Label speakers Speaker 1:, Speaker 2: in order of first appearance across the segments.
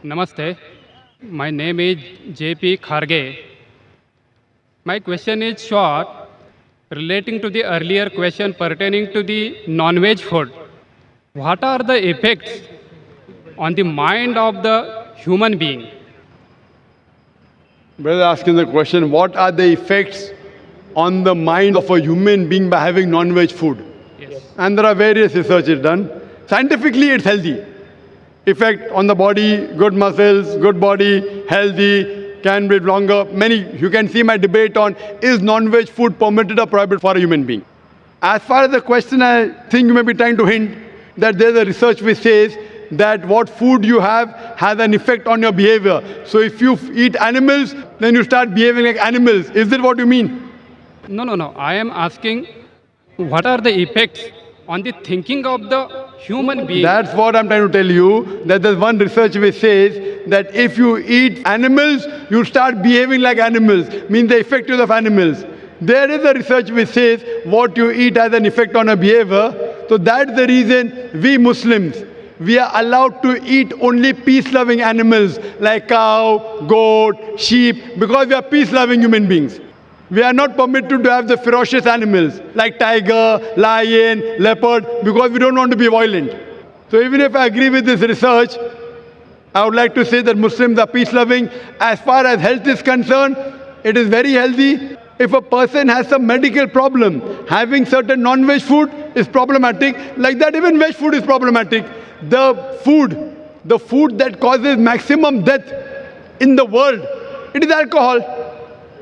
Speaker 1: Namaste. My name is JP Kharge. My question is short, relating to the earlier question pertaining to the non-veg food. What are the effects on the mind of the human being?
Speaker 2: Brother asking the question, what are the effects on the mind of a human being by having non-veg food?
Speaker 1: Yes.
Speaker 2: And there are various researches done. Scientifically, it's healthy. Effect on the body, good muscles, good body, healthy, can live longer. You can see my debate on, is non-veg food permitted or prohibited for a human being? As far as the question, I think you may be trying to hint that there's a research which says that what food you have has an effect on your behavior. So if you eat animals, then you start behaving like animals. Is that what you mean?
Speaker 1: No. I am asking, what are the effects on the thinking of the human being?
Speaker 2: That's what I'm trying to tell you, that there's one research which says that if you eat animals, you start behaving like animals, means the effects of animals. There is a research which says what you eat has an effect on your behavior. So that's the reason we Muslims, we are allowed to eat only peace-loving animals like cow, goat, sheep, because we are peace-loving human beings. We are not permitted to have the ferocious animals like tiger, lion, leopard, because we don't want to be violent. So even if I agree with this research, I would like to say that Muslims are peace-loving. As far as health is concerned, it is very healthy. If a person has some medical problem, having certain non-veg food is problematic. Like that, even veg food is problematic. The food that causes maximum death in the world, it is alcohol.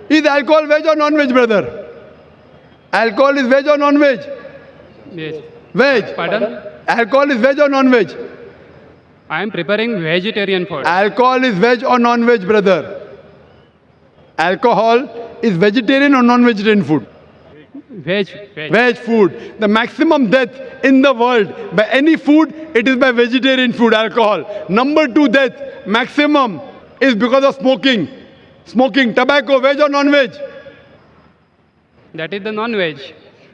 Speaker 2: Is alcohol veg or non-veg, brother? Alcohol is veg or non-veg?
Speaker 1: Yes.
Speaker 2: Veg.
Speaker 1: Pardon?
Speaker 2: Alcohol is veg or non-veg?
Speaker 1: I am preparing vegetarian food.
Speaker 2: Alcohol is veg or non-veg, brother? Alcohol is vegetarian or non-vegetarian food?
Speaker 1: Veg.
Speaker 2: Veg food. The maximum death in the world by any food, it is by vegetarian food, alcohol. Number 2 death, maximum, is because of smoking. Smoking, tobacco, veg or non-veg?
Speaker 1: That is the non-veg.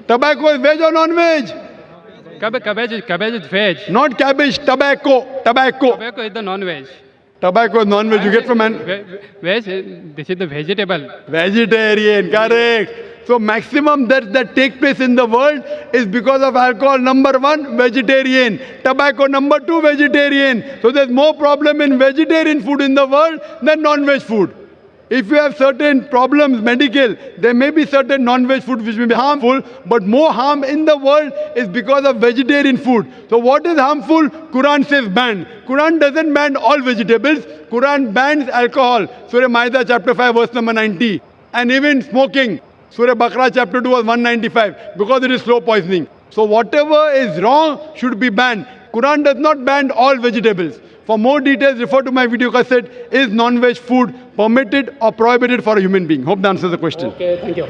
Speaker 2: Tobacco is veg or non-veg?
Speaker 1: Cabbage is veg.
Speaker 2: Not cabbage, tobacco.
Speaker 1: Tobacco is the non-veg.
Speaker 2: Tobacco is non-veg. You get from
Speaker 1: Veg, this is the vegetable.
Speaker 2: Vegetarian, correct. So maximum deaths that take place in the world is because of alcohol. Number 1, vegetarian. Tobacco, number 2, vegetarian. So there's more problem in vegetarian food in the world than non-veg food. If you have certain problems, medical, there may be certain non-veg food which may be harmful, but more harm in the world is because of vegetarian food. So what is harmful? Quran says ban. Quran doesn't ban all vegetables. Quran bans alcohol. Surah Ma'idah chapter 5 verse number 90. And even smoking. Surah Baqarah chapter 2 verse 195. Because it is slow poisoning. So whatever is wrong should be banned. Quran does not ban all vegetables. For more details, refer to my video cassette, is non-veg food permitted or prohibited for a human being? Hope that answers the question.
Speaker 1: Okay, thank you.